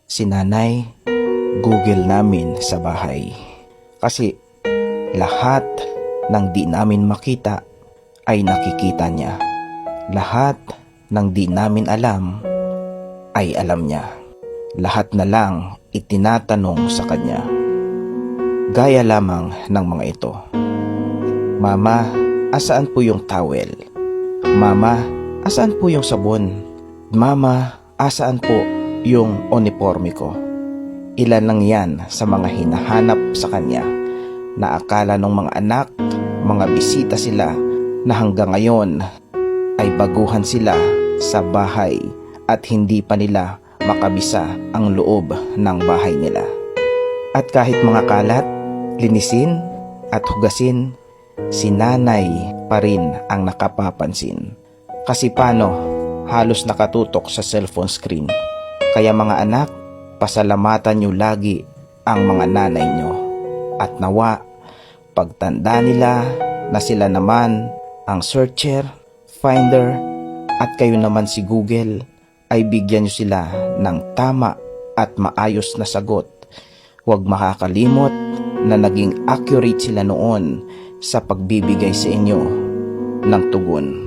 si Nanay, Google namin sa bahay. Kasi lahat ng di namin makita ay nakikita niya. Lahat ng di namin alam ay alam niya. Lahat na lang itinatanong sa kanya. Gaya lamang ng mga ito. Mama, asaan po yung towel? Mama, asaan po yung sabon? Mama, asaan po yung uniforme ko? Ilan lang yan sa mga hinahanap sa kanya na akala ng mga anak, mga bisita sila na hanggang ngayon ay baguhan sila sa bahay at hindi pa nila makabisa ang loob ng bahay nila. At kahit mga kalat, linisin at hugasin, si Nanay pa rin ang nakapapansin. Kasi paano, halos nakatutok sa cellphone screen. Kaya mga anak, pasalamatan nyo lagi ang mga nanay nyo. At nawa, pagtanda nila na sila naman ang searcher, finder, at kayo naman si Google, ay bigyan nyo sila ng tama at maayos na sagot. Huwag makakalimot na naging accurate sila noon sa pagbibigay sa inyo ng tugon.